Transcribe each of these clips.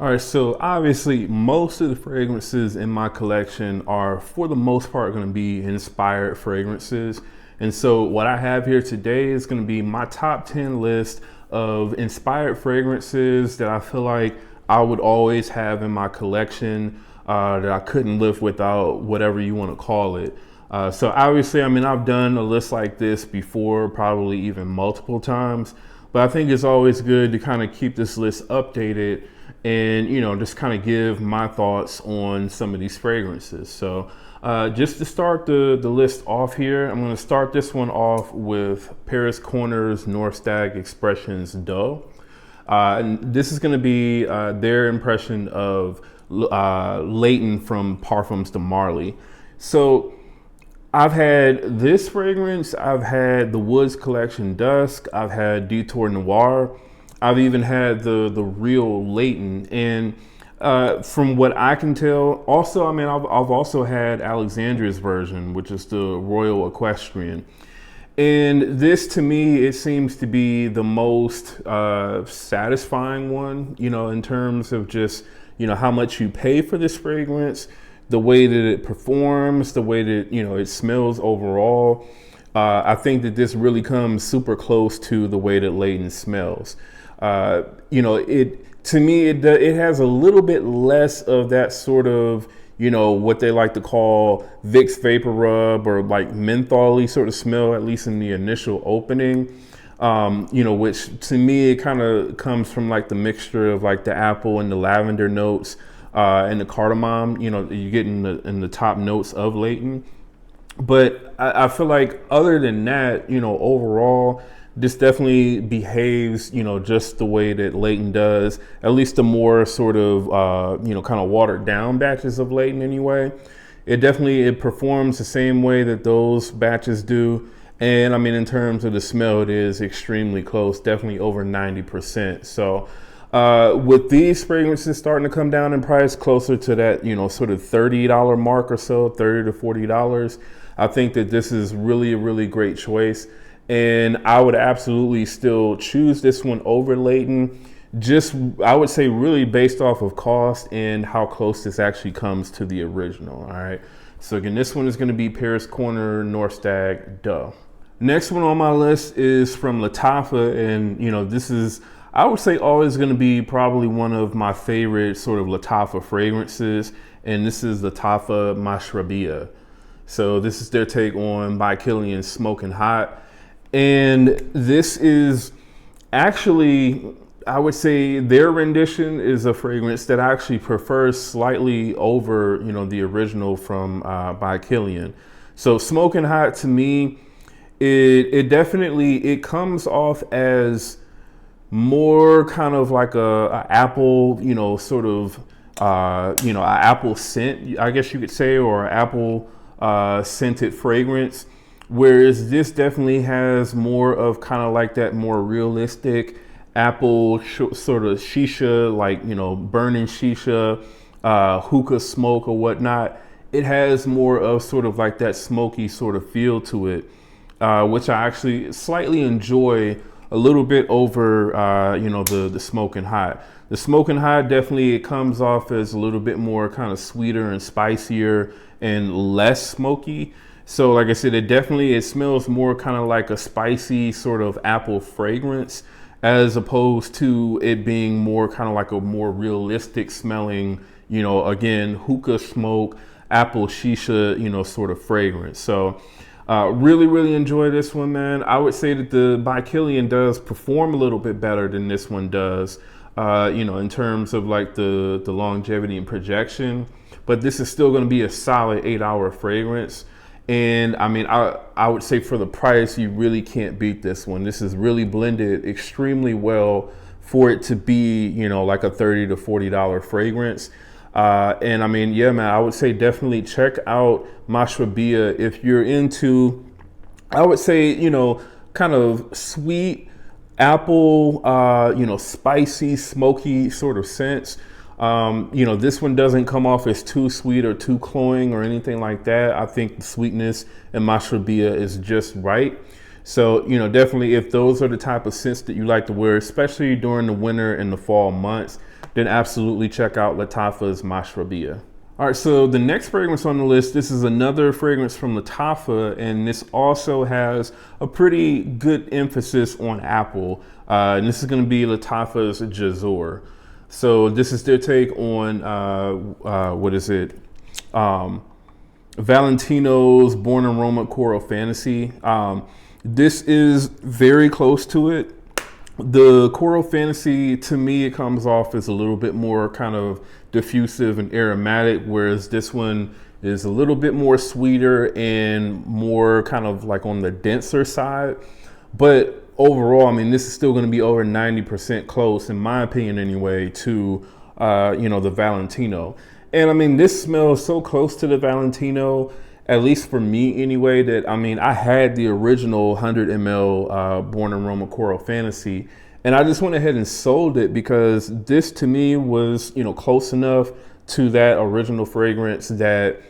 All right, so obviously most of the fragrances in my collection are for the most part going to be inspired fragrances. And so what I have here today is going to be my top 10 list of inspired fragrances that I feel like I would always have in my collection, that I couldn't live without, whatever you want to call it. So obviously, I mean, I've done a list like this before, probably even multiple times, but I think it's always good to kind of keep this list updated and, you know, just kind of give my thoughts on some of these fragrances. So just to start the list off here, I'm going to start this one off with Paris Corner's Norstag Expressions Deux. And this is going to be their impression of Leighton from Parfums de Marly. So I've had this fragrance, I've had the Woods Collection Dusk, I've had Detour Noir, I've even had the real Leighton. And from what I can tell, also, I mean, I've also had Alexandria's version, which is the Royal Equestrian. And this, to me, it seems to be the most satisfying one, you know, in terms of just, you know, how much you pay for this fragrance, the way that it performs, the way that, you know, it smells overall. I think that this really comes super close to the way that Leighton smells. You know, to me, it has a little bit less of that sort of, you know, what they like to call Vicks Vapor Rub or like menthol-y sort of smell, at least in the initial opening. You know, which to me, it kind of comes from like the mixture of like the apple and the lavender notes and the cardamom, you know, you get in the top notes of Leighton. But I feel like other than that, you know, overall, this definitely behaves, you know, just the way that Leighton does, at least the more sort of, you know, kind of watered down batches of Leighton anyway. It performs the same way that those batches do. And I mean, in terms of the smell, it is extremely close, definitely over 90%. So with these fragrances starting to come down in price closer to that, you know, sort of $30 mark or so, $30 to $40, I think that this is really a really great choice. And I would absolutely still choose this one over Leighton. Just, I would say really based off of cost and how close this actually comes to the original, all right? So again, this one is gonna be Paris Corner Norstag Deux. Next one on my list is from Lattafa, and you know, this is, I would say, always gonna be probably one of my favorite sort of Lattafa fragrances, and this is Lattafa Mashrabya. So this is their take on By Kilian Smoking Hot. And this is actually, I would say their rendition is a fragrance that I actually prefer slightly over, you know, the original from By Kilian. So Smoking Hot, to me, it definitely, it comes off as more kind of like a apple, you know, sort of, you know, an apple scent, I guess you could say, or an apple scented fragrance. Whereas this definitely has more of kind of like that more realistic apple sort of shisha, like, you know, burning shisha, hookah smoke or whatnot. It has more of sort of like that smoky sort of feel to it, which I actually slightly enjoy a little bit over, you know, the Smoking Hot. The Smoking Hot definitely, it comes off as a little bit more kind of sweeter and spicier and less smoky. So like I said, it smells more kind of like a spicy sort of apple fragrance, as opposed to it being more kind of like a more realistic smelling, you know, again, hookah smoke, apple shisha, you know, sort of fragrance. So really, really enjoy this one, man. I would say that the By Kilian does perform a little bit better than this one does, you know, in terms of like the longevity and projection. But this is still going to be a solid 8-hour fragrance. And I mean, I would say for the price, you really can't beat this one. This is really blended extremely well for it to be, you know, like a $30 to $40 fragrance. And I mean, yeah, man, I would say definitely check out Mashrabya if you're into, I would say, you know, kind of sweet apple, you know, spicy, smoky sort of scents. You know, this one doesn't come off as too sweet or too cloying or anything like that. I think the sweetness in Mashrabya is just right. So, you know, definitely if those are the type of scents that you like to wear, especially during the winter and the fall months, then absolutely check out Lattafa's Mashrabya. All right, so the next fragrance on the list, this is another fragrance from Lattafa, and this also has a pretty good emphasis on apple. And this is going to be Lattafa's Jasoor. So this is their take on, Valentino's Born in Roma Choral Fantasy. This is very close to it. The Choral Fantasy, to me, it comes off as a little bit more kind of diffusive and aromatic, whereas this one is a little bit more sweeter and more kind of like on the denser side. But overall, I mean, this is still going to be over 90% close, in my opinion anyway, to, the Valentino. And I mean, this smells so close to the Valentino, at least for me anyway, that I mean, I had the original 100 ml Born in Roma Choral Fantasy, and I just went ahead and sold it because this to me was, close enough to that original fragrance that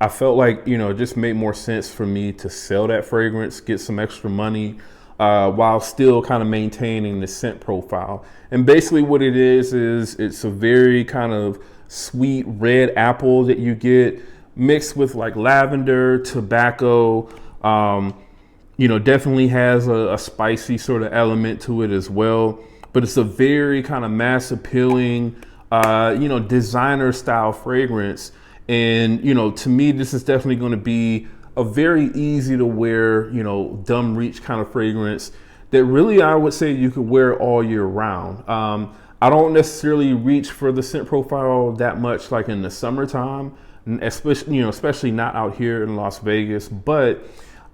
I felt like, it just made more sense for me to sell that fragrance, get some extra money, while still kind of maintaining the scent profile. And basically what it is it's a very kind of sweet red apple that you get mixed with like lavender, tobacco, definitely has a spicy sort of element to it as well. But it's a very kind of mass appealing, designer style fragrance. And, to me, this is definitely going to be a very easy to wear, dumb reach kind of fragrance that really I would say you could wear all year round. I don't necessarily reach for the scent profile that much like in the summertime, especially not out here in Las Vegas. But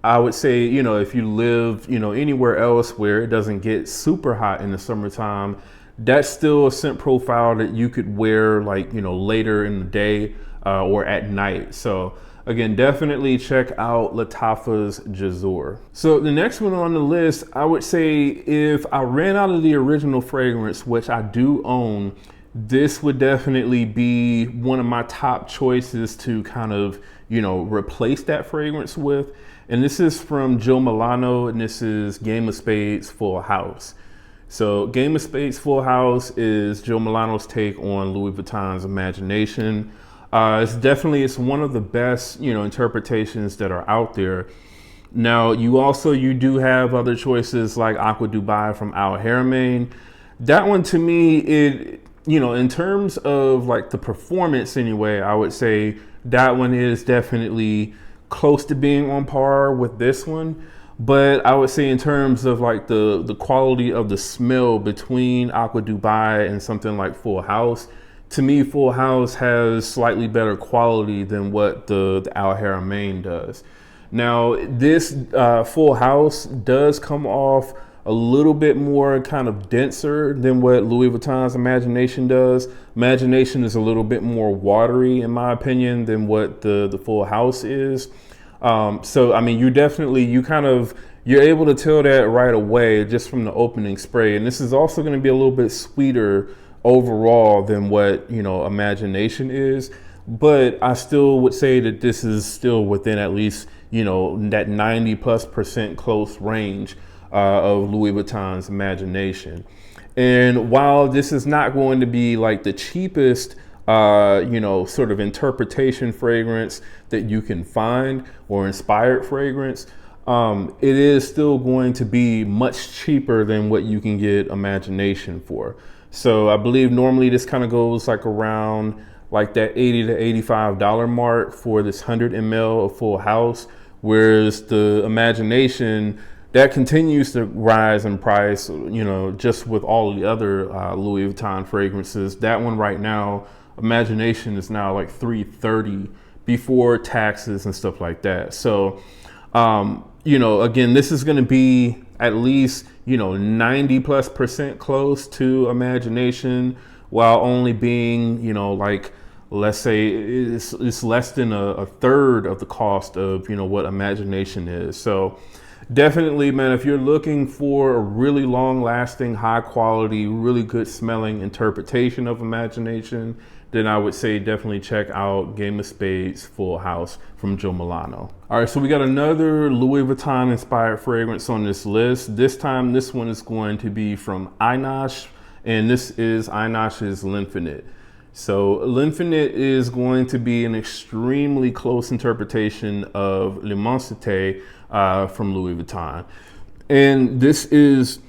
I would say, if you live, anywhere else where it doesn't get super hot in the summertime, that's still a scent profile that you could wear like, later in the day or at night. So again, definitely check out Lattafa's Jasoor. So the next one on the list, I would say if I ran out of the original fragrance, which I do own, this would definitely be one of my top choices to kind of, replace that fragrance with. And this is from Joe Milano, and this is Game of Spades Full House. So Game of Spades Full House is Joe Milano's take on Louis Vuitton's Imagination. It's one of the best, interpretations that are out there. Now, you do have other choices like Aqua Dubai from Al Haramain. That one to me, in terms of like the performance anyway, I would say that one is definitely close to being on par with this one. But I would say in terms of like the quality of the smell between Aqua Dubai and something like Full House, to me, Full House has slightly better quality than what the Al Haramain does. Now, this Full House does come off a little bit more kind of denser than what Louis Vuitton's Imagination does. Imagination is a little bit more watery, in my opinion, than what the Full House is. So, I mean, you're able to tell that right away just from the opening spray. And this is also going to be a little bit sweeter overall than what, Imagination is. But I still would say that this is still within at least, that 90+% close range of Louis Vuitton's Imagination. And while this is not going to be like the cheapest, sort of interpretation fragrance that you can find or inspired fragrance, it is still going to be much cheaper than what you can get Imagination for. So I believe normally this kind of goes like around like that $80 to $85 mark for this 100 ml of Full House, whereas the Imagination, that continues to rise in price, just with all of the other Louis Vuitton fragrances. That one right now, Imagination, is now like $330 before taxes and stuff like that. So, again, this is going to be at least, 90+% close to Imagination, while only being, let's say it's less than a third of the cost of, what Imagination is. So definitely, man, if you're looking for a really long lasting, high quality, really good smelling interpretation of Imagination, then I would say definitely check out Game of Spades Full House from Joe Milano. All right, so we got another Louis Vuitton inspired fragrance on this list. This time, this one is going to be from Einache, and this is Einosh's L'Infinite. So L'Infinite is going to be an extremely close interpretation of L'Immensité from Louis Vuitton. And this is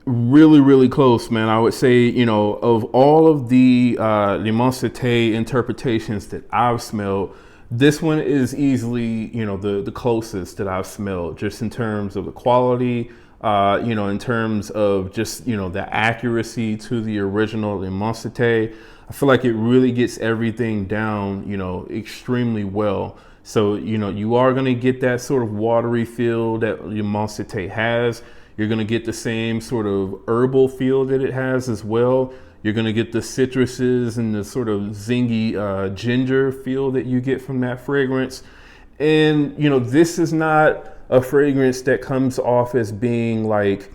really, really close, man. I would say, you know, of all of the L'Immensité interpretations that I've smelled, this one is easily, you know, the closest that I've smelled, just in terms of the quality, you know, in terms of just, you know, the accuracy to the original L'Immensité. I feel like it really gets everything down, you know, extremely well. So, you know, you are going to get that sort of watery feel that L'Immensité has. You're going to get the same sort of herbal feel that it has as well. You're going to get the citruses and the sort of zingy ginger feel that you get from that fragrance. And, you know, this is not a fragrance that comes off as being like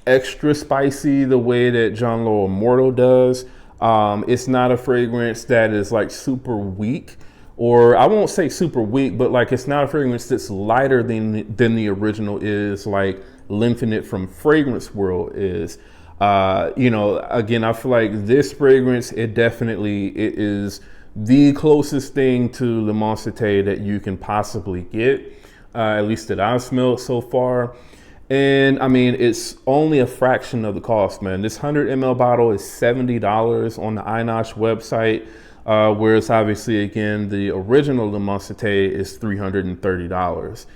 extra spicy the way that John Lo Immortal does. It's not a fragrance that is like super weak, or I won't say super weak, but like it's not a fragrance that's lighter than the original is, like L'Infinite from Fragrance World is. You know, again, I feel like this fragrance, it is the closest thing to L'Immensité that you can possibly get, at least that I've smelled so far. And I mean, it's only a fraction of the cost, man. This 100 ml bottle is $70 on the Einosh website, whereas obviously, again, the original L'Immensité is $330.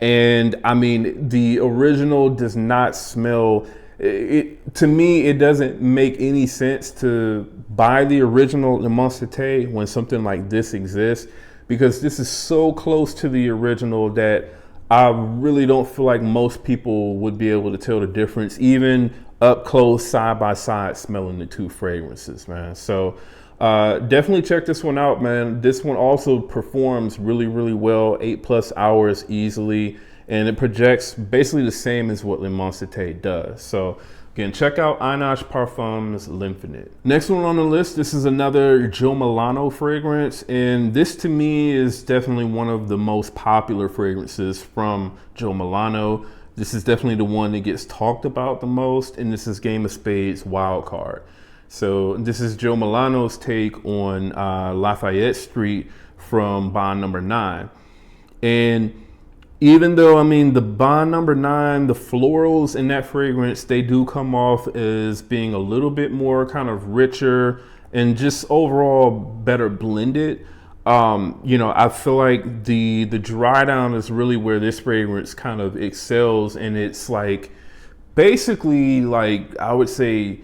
And I mean, the original does not smell, to me, it doesn't make any sense to buy the original L'Immensité when something like this exists, because this is so close to the original that I really don't feel like most people would be able to tell the difference, even up close, side by side, smelling the two fragrances, man. So definitely check this one out, man. This one also performs really, really well, 8+ hours easily, and it projects basically the same as what L'Immensité does. So again, check out Einosh Parfums L'Infinite. Next one on the list, this is another Jo Milano fragrance, and this to me is definitely one of the most popular fragrances from Jo Milano. This is definitely the one that gets talked about the most, and this is Game of Spades Wildcard. So this is Jo Milano's take on Lafayette Street from Bond Number 9. And even though, I mean, the Bond Number 9, the florals in that fragrance, they do come off as being a little bit more kind of richer and just overall better blended. You know, I feel like the dry down is really where this fragrance kind of excels, and it's like basically, like, I would say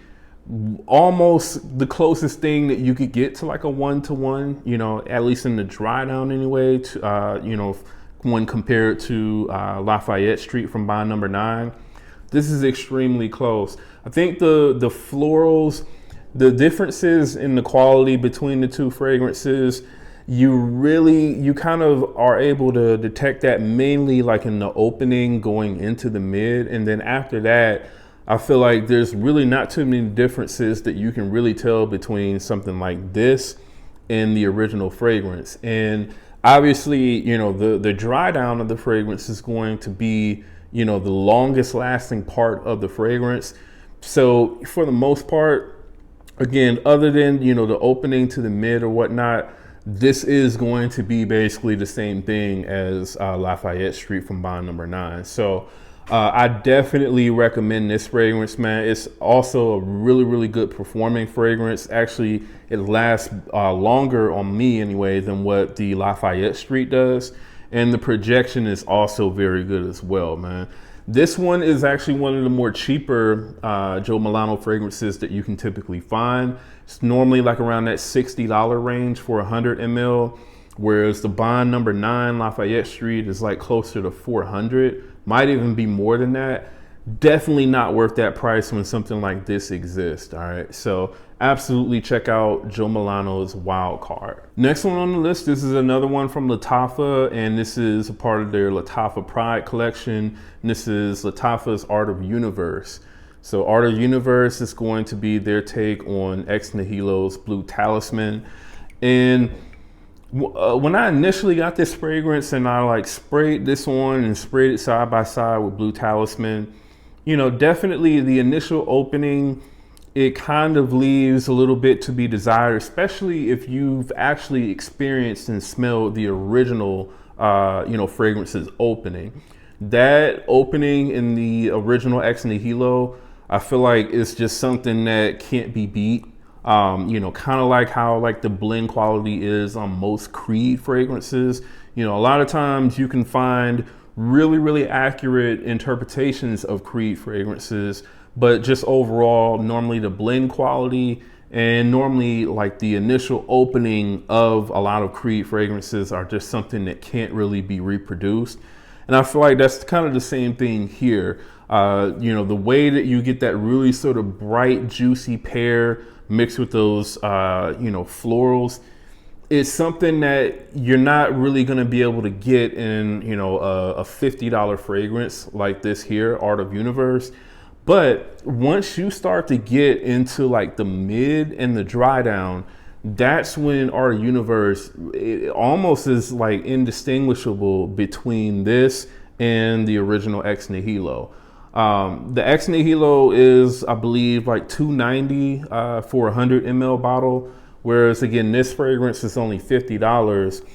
almost the closest thing that you could get to like a 1-to-1, you know, at least in the dry down anyway, to, you know, when compared to Lafayette Street from Bond Number 9. This is extremely close. I think the florals, the differences in the quality between the two fragrances, you kind of are able to detect that mainly like in the opening going into the mid, and then after that, I feel like there's really not too many differences that you can really tell between something like this and the original fragrance. And obviously, you know, the dry down of the fragrance is going to be, you know, the longest lasting part of the fragrance. So for the most part, again, other than, you know, the opening to the mid or whatnot, this is going to be basically the same thing as Lafayette Street from Bond Number 9. So I definitely recommend this fragrance, man. It's also a really, really good performing fragrance. Actually, it lasts longer on me anyway than what the Lafayette Street does. And the projection is also very good as well, man. This one is actually one of the more cheaper Jo Milano fragrances that you can typically find. It's normally like around that $60 range for 100 ml, whereas the Bond Number 9 Lafayette Street is like closer to 400, might even be more than that. Definitely not worth that price when something like this exists, all right? So absolutely check out Jo Milano's Wildcard. Next one on the list, this is another one from Lattafa, and this is a part of their Lattafa Pride collection. And this is Lattafa's Art of Universe. So Art of Universe is going to be their take on Ex Nihilo's Blue Talisman. And when I initially got this fragrance and I like sprayed this on and sprayed it side by side with Blue Talisman, you know, definitely the initial opening it kind of leaves a little bit to be desired, especially if you've actually experienced and smelled the original, fragrances opening. That opening in the original Ex Nihilo, I feel like it's just something that can't be beat. Kind of like how like the blend quality is on most Creed fragrances. A lot of times you can find really, really accurate interpretations of Creed fragrances, but just overall, normally the blend quality and normally like the initial opening of a lot of Creed fragrances are just something that can't really be reproduced. And I feel like that's kind of the same thing here. The way that you get that really sort of bright, juicy pear mixed with those, florals, is something that you're not really going to be able to get in, a $50 fragrance like this here, Art of Universe. But once you start to get into like the mid and the dry down, that's when Art of Universe, it almost is like indistinguishable between this and the original Ex Nihilo. The Ex Nihilo is, I believe, like $290 for a 100 ml bottle, whereas again, this fragrance is only $50.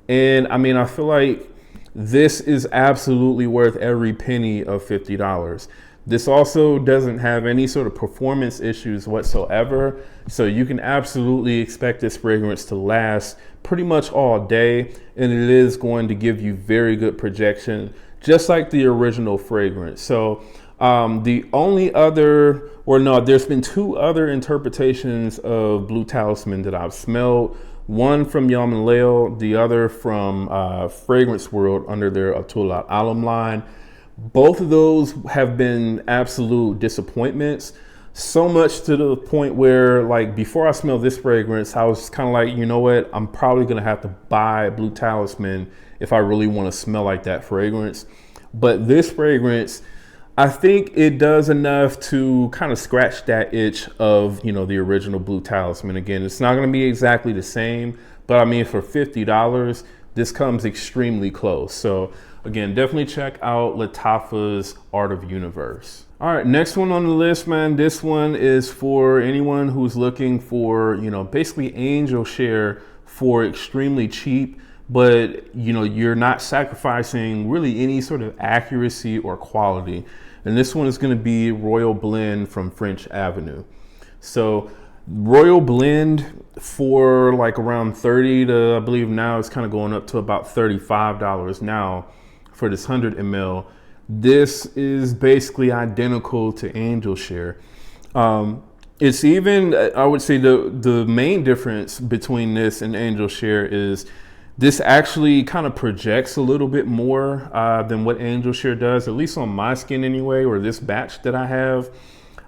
And I mean, I feel like this is absolutely worth every penny of $50. This also doesn't have any sort of performance issues whatsoever. So you can absolutely expect this fragrance to last pretty much all day. And it is going to give you very good projection, just like the original fragrance. So the only other, there's been two other interpretations of Blue Talisman that I've smelled. One from Yom and Leo, the other from Fragrance World under their Atul Alam line. Both of those have been absolute disappointments, so much to the point where, like, before I smelled this fragrance, I was kind of like, you know what, I'm probably gonna have to buy Blue Talisman if I really want to smell like that fragrance. But this fragrance, I think it does enough to kind of scratch that itch of, the original Blue Talisman. Again, it's not going to be exactly the same, but I mean, for $50, this comes extremely close. So again, definitely check out Lattafa's Art of Universe. All right, next one on the list, man. This one is for anyone who's looking for, basically angel share for extremely cheap, but you're not sacrificing really any sort of accuracy or quality. And this one is going to be Royal Blend from French Avenue. So Royal Blend for like around 30 to, I believe now it's kind of going up to about $35 now for this 100 ml. This is basically identical to Angel Share. It's even, I would say the main difference between this and Angel Share is this actually kind of projects a little bit more than what Angel Share does, at least on my skin anyway, or this batch that I have.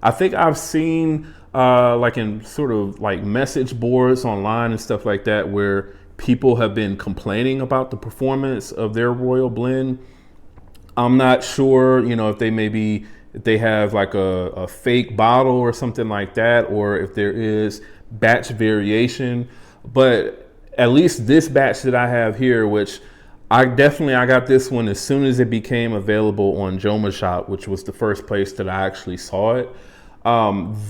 I think I've seen like in sort of like message boards online and stuff like that, where people have been complaining about the performance of their Royal Blend. I'm not sure, if they have like a fake bottle or something like that, or if there is batch variation. But at least this batch that I have here, which I got this one as soon as it became available on Joma Shop, which was the first place that I actually saw it.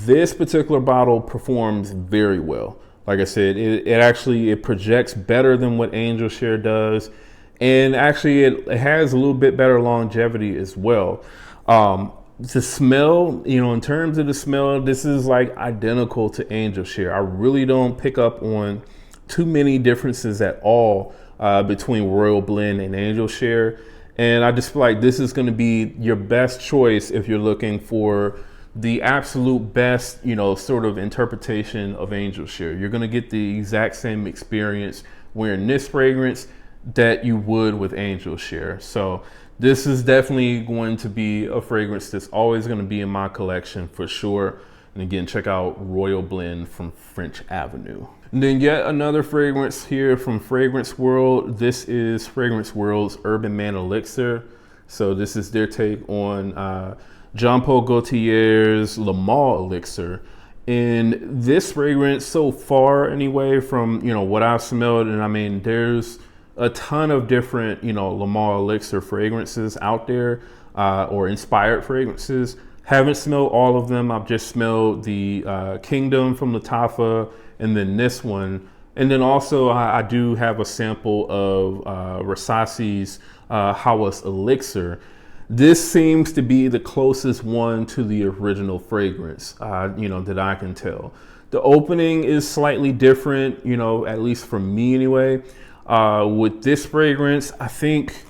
This particular bottle performs very well. Like I said, it projects better than what Angel Share does. And actually it has a little bit better longevity as well. The smell, in terms of the smell, this is like identical to Angel Share. I really don't pick up on too many differences at all between Royal Blend and Angel Share. And I just feel like this is going to be your best choice if you're looking for the absolute best, sort of interpretation of Angel Share. You're going to get the exact same experience wearing this fragrance that you would with Angel Share. So this is definitely going to be a fragrance that's always going to be in my collection for sure. And again, check out Royal Blend from French Avenue. And then yet another fragrance here from Fragrance World. This is Fragrance World's Urban Man Elixir. So this is their take on Jean Paul Gaultier's Le Male Elixir. And this fragrance so far anyway, from what I've smelled, and I mean there's a ton of different Le Male Elixir fragrances out there, or inspired fragrances. Haven't smelled all of them. I've just smelled the Kingdom from Lattafa, and then this one. And then also I do have a sample of Rasasi's Max Elixir. This seems to be the closest one to the original fragrance, that I can tell. The opening is slightly different, at least for me anyway. With this fragrance, I think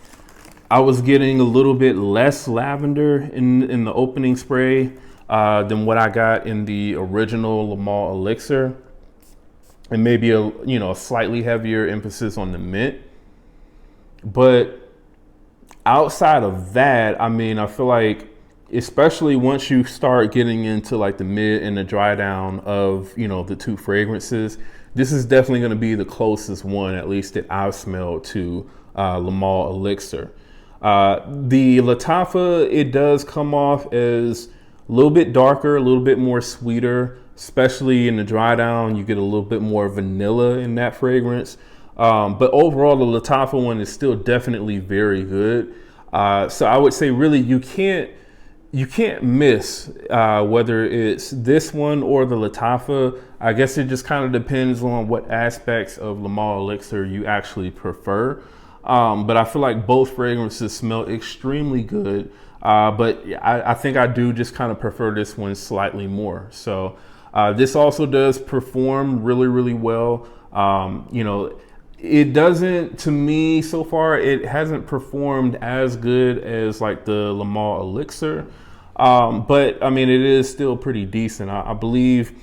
I was getting a little bit less lavender in the opening spray than what I got in the original Man Elixir, and maybe a slightly heavier emphasis on the mint. But outside of that, I mean, I feel like, especially once you start getting into like the mid and the dry down of, the two fragrances, this is definitely going to be the closest one, at least that I've smelled, to Man Elixir. The Lattafa, it does come off as a little bit darker, a little bit more sweeter, especially in the dry down. You get a little bit more vanilla in that fragrance. But overall, the Lattafa one is still definitely very good. So I would say really you can't miss whether it's this one or the Lattafa. I guess it just kind of depends on what aspects of Man Elixir you actually prefer. But I feel like both fragrances smell extremely good. But I think I do just kind of prefer this one slightly more. So this also does perform really, really well. It doesn't, to me so far, it hasn't performed as good as like the Man Elixir. But I mean, it is still pretty decent. I believe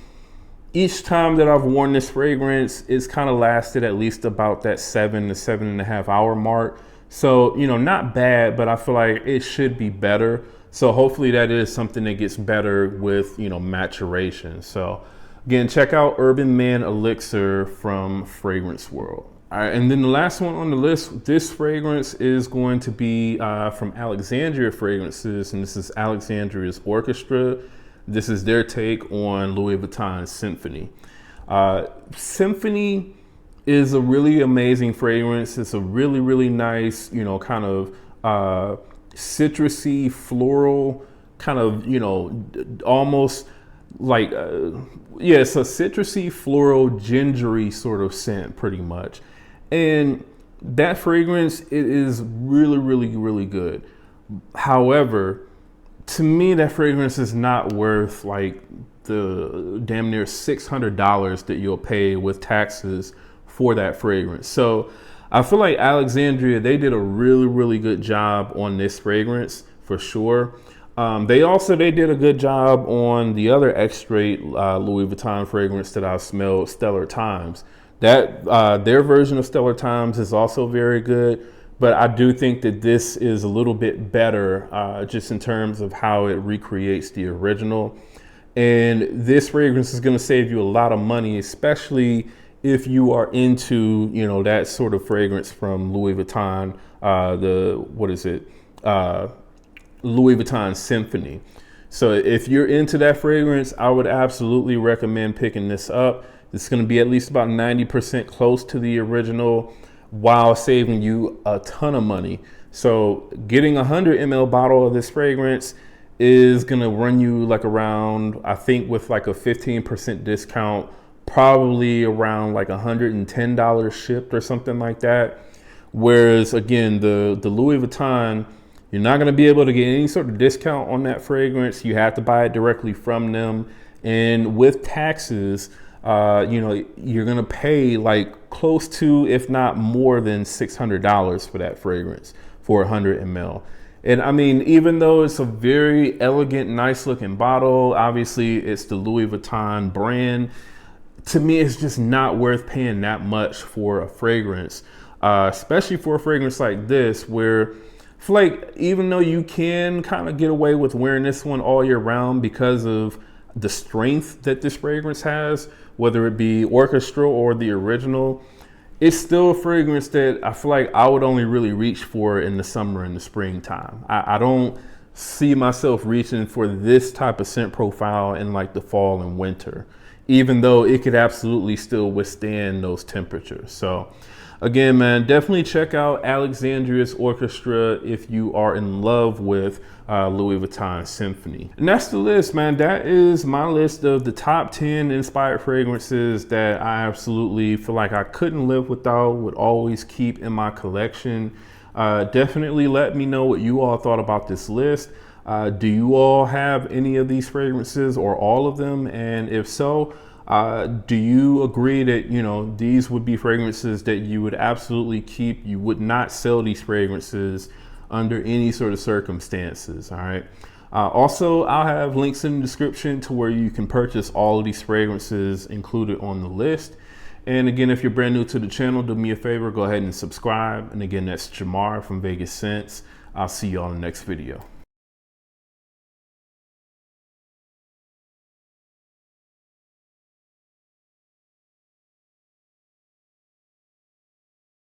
each time that I've worn this fragrance, it's kind of lasted at least about that 7 to 7.5 hour mark. So, not bad, but I feel like it should be better. So hopefully that is something that gets better with, maturation. So again, check out Urban Man Elixir from Fragrance World. All right, and then the last one on the list, this fragrance is going to be from Alexandria Fragrances, and this is Alexandria's Orchestra. This is their take on Louis Vuitton's Symphony. Symphony is a really amazing fragrance. It's a really, really nice, kind of citrusy, floral, kind of, almost like, it's a citrusy, floral, gingery sort of scent, pretty much. And that fragrance, it is really, really, really good. However, to me, that fragrance is not worth like the damn near $600 that you'll pay with taxes for that fragrance. So I feel like Alexandria, they did a really, really good job on this fragrance for sure. They did a good job on the other X-Straight Louis Vuitton fragrance that I've smelled, Stellar Times. That their version of Stellar Times is also very good, but I do think that this is a little bit better just in terms of how it recreates the original. And this fragrance is going to save you a lot of money, especially if you are into, that sort of fragrance from Louis Vuitton, Louis Vuitton Symphony. So if you're into that fragrance, I would absolutely recommend picking this up. It's going to be at least about 90% close to the original while saving you a ton of money. So getting a 100 ml bottle of this fragrance is going to run you like around, I think with like a 15% discount, probably around like $110 shipped or something like that. Whereas again, the Louis Vuitton, you're not going to be able to get any sort of discount on that fragrance. You have to buy it directly from them. And with taxes, you're going to pay like close to, if not more than $600 for that fragrance for 100 ml. And I mean, even though it's a very elegant, nice looking bottle, obviously it's the Louis Vuitton brand. To me, it's just not worth paying that much for a fragrance, especially for a fragrance like this, where I feel like even though you can kind of get away with wearing this one all year round because of the strength that this fragrance has, whether it be Orchestra or the original, it's still a fragrance that I feel like I would only really reach for in the summer and the springtime. I don't see myself reaching for this type of scent profile in like the fall and winter. even though it could absolutely still withstand those temperatures. So again, man, definitely check out Alexandria's Orchestra if you are in love with Louis Vuitton Symphony. And that's the list, man. That is my list of the top 10 inspired fragrances that I absolutely feel like I couldn't live without, would always keep in my collection. Definitely let me know what you all thought about this list. Do you all have any of these fragrances or all of them? And if so, do you agree that, you know, these would be fragrances that you would absolutely keep? You would not sell these fragrances under any sort of circumstances. All right. Also, I'll have links in the description to where you can purchase all of these fragrances included on the list. And again, if you're brand new to the channel, do me a favor, go ahead and subscribe. And again, that's Jamar from Vegas Scents. I'll see you on the next video.